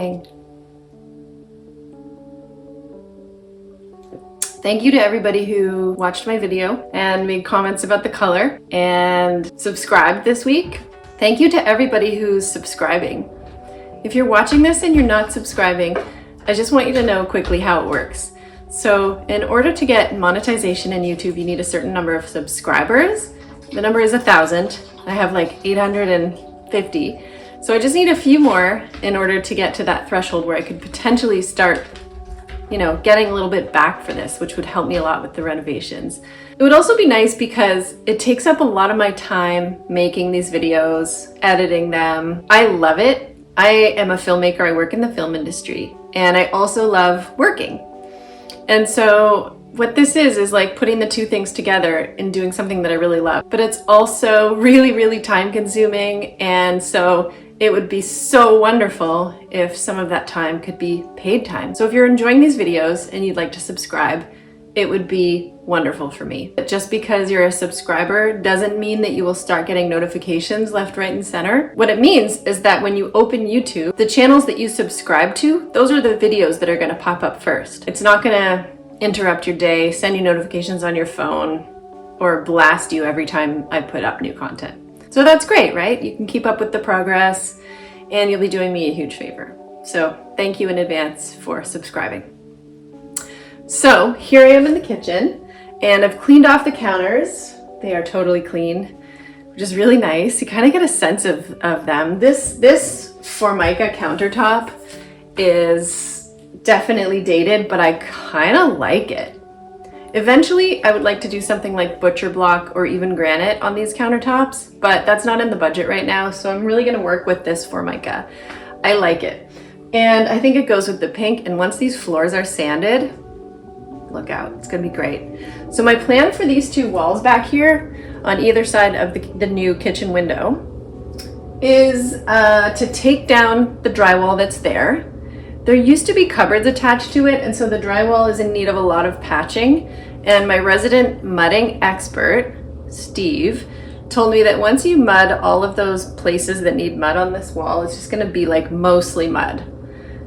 watching. Thank you to everybody who watched my video and made comments about the color and subscribed this week. Thank you to everybody who's subscribing. If you're watching this and you're not subscribing, I just want you to know quickly how it works. So in order to get monetization in YouTube, you need a certain number of subscribers. The number is 1,000. I have like 850. So I just need a few more in order to get to that threshold where I could potentially start, getting a little bit back for this, which would help me a lot with the renovations. It would also be nice because it takes up a lot of my time making these videos, editing them. I love it. I am a filmmaker. I work in the film industry, and I also love working. And so what this is like putting the two things together and doing something that I really love. But it's also really, really time consuming. And so it would be so wonderful if some of that time could be paid time. So if you're enjoying these videos and you'd like to subscribe, it would be wonderful for me. But just because you're a subscriber doesn't mean that you will start getting notifications left, right, and center. What it means is that when you open YouTube, the channels that you subscribe to, those are the videos that are gonna pop up first. It's not gonna interrupt your day, send you notifications on your phone, or blast you every time I put up new content. So that's great, right? You can keep up with the progress and you'll be doing me a huge favor. So thank you in advance for subscribing. So here I am in the kitchen and I've cleaned off the counters. They are totally clean, which is really nice. You kind of get a sense of them. This Formica countertop is definitely dated, but I kind of like it. Eventually, I would like to do something like butcher block or even granite on these countertops, but that's not in the budget right now, so I'm really gonna work with this Formica. I like it. And I think it goes with the pink, and once these floors are sanded, look out, it's gonna be great. So my plan for these two walls back here on either side of the new kitchen window is to take down the drywall that's there. There used to be cupboards attached to it, and so the drywall is in need of a lot of patching. And my resident mudding expert, Steve, told me that once you mud all of those places that need mud on this wall, it's just gonna be like mostly mud.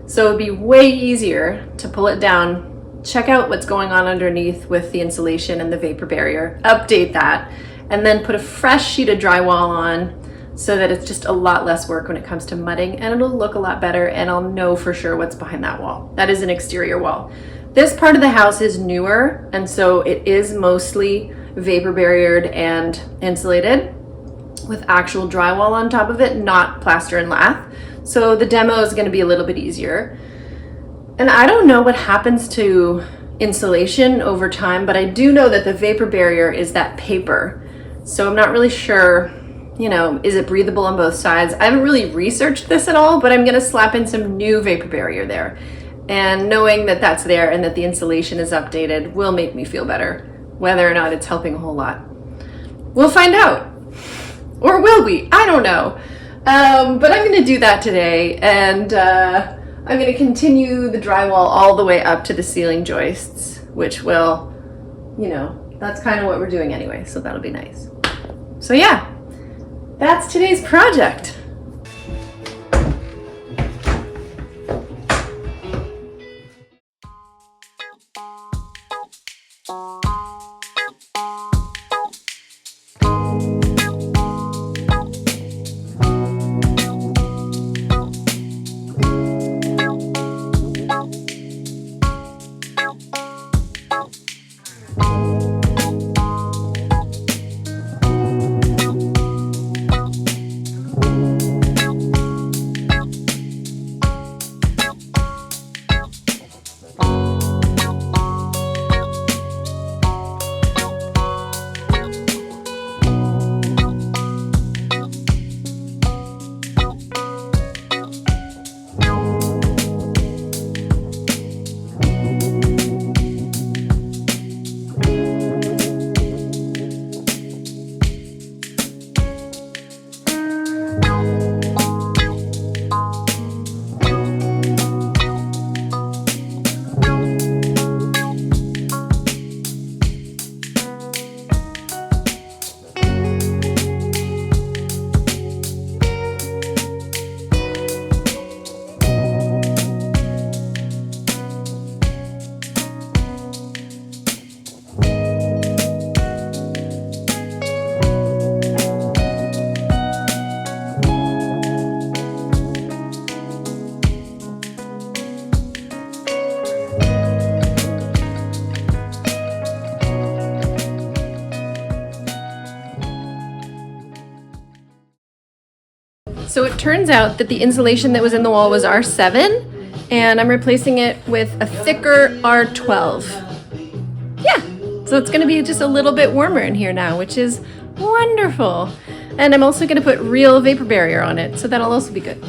So it'd be way easier to pull it down, check out what's going on underneath with the insulation and the vapor barrier, update that, and then put a fresh sheet of drywall on, so that it's just a lot less work when it comes to mudding, and it'll look a lot better, and I'll know for sure what's behind that wall. That is an exterior wall. This part of the house is newer, and so it is mostly vapor barriered and insulated with actual drywall on top of it, not plaster and lath. So the demo is gonna be a little bit easier. And I don't know what happens to insulation over time, but I do know that the vapor barrier is that paper. So I'm not really sure, is it breathable on both sides? I haven't really researched this at all, but I'm gonna slap in some new vapor barrier there. And knowing that that's there and that the insulation is updated will make me feel better, whether or not it's helping a whole lot. We'll find out. Or will we? I don't know. But I'm gonna do that today, and I'm gonna continue the drywall all the way up to the ceiling joists, which will, that's kind of what we're doing anyway, so that'll be nice. So yeah. That's today's project. So it turns out that the insulation that was in the wall was R7, and I'm replacing it with a thicker R12. Yeah, so it's gonna be just a little bit warmer in here now, which is wonderful. And I'm also gonna put real vapor barrier on it, so that'll also be good.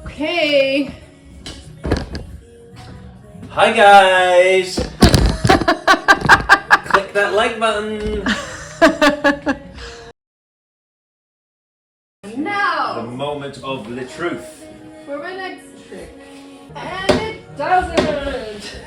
Okay. Hi guys! Click that like button! Now, The moment of the truth. for my next trick. And it doesn't!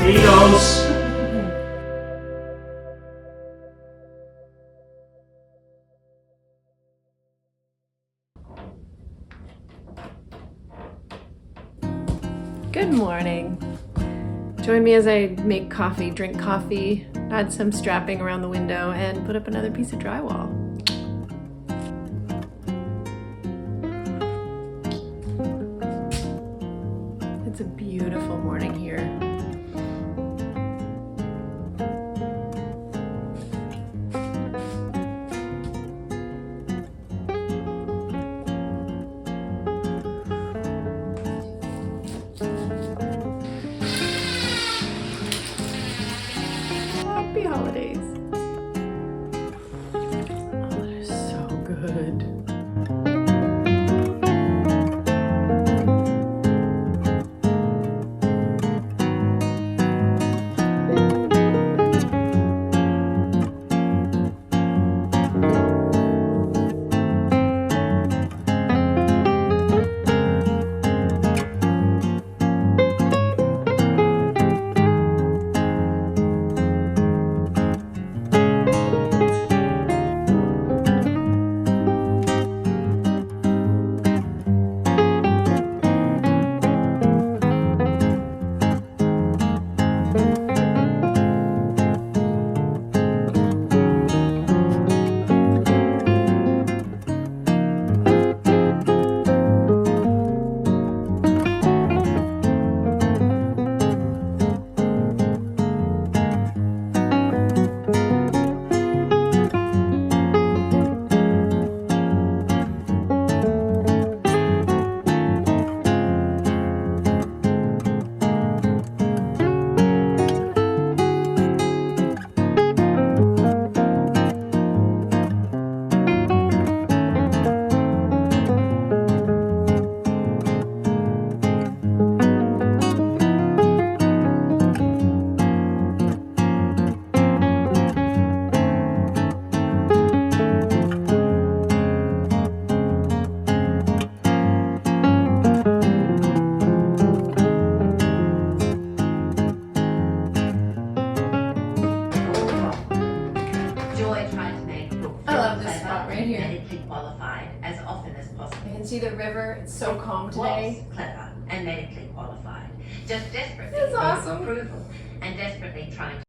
Eagles! Good morning. Join me as I make coffee, drink coffee, add some strapping around the window, and put up another piece of drywall. It's a beautiful morning here. Happy holidays. Oh, that is so good. look I love very this clever, spot right here. medically qualified as often as possible. I can see the river. It's so calm today. Was clever and medically qualified. Just desperately That's needed awesome. approval and desperately trying to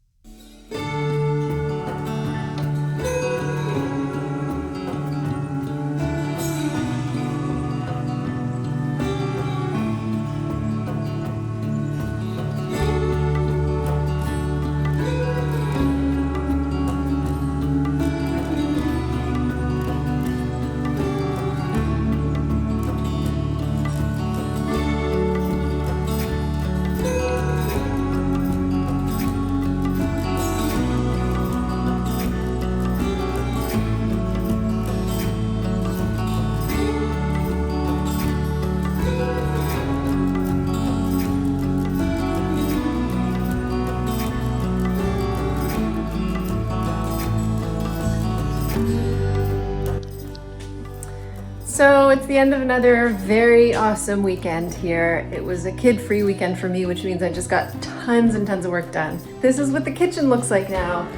So it's the end of another very awesome weekend here. It was a kid-free weekend for me, which means I just got tons and tons of work done. This is what the kitchen looks like now.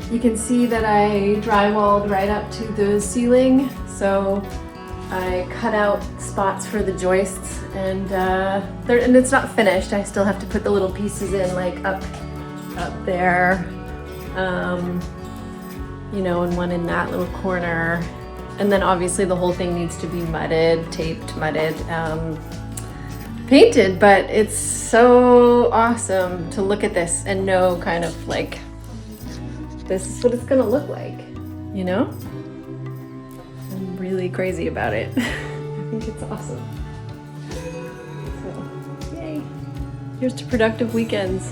You can see that I drywalled right up to the ceiling. So I cut out spots for the joists and it's not finished. I still have to put the little pieces in like up there, you know, and one in that little corner. And then obviously the whole thing needs to be mudded, taped, painted, but it's so awesome to look at this and know kind of like, this is what it's gonna look like, you know? I'm really crazy about it. I think it's awesome. So, yay. Here's to productive weekends.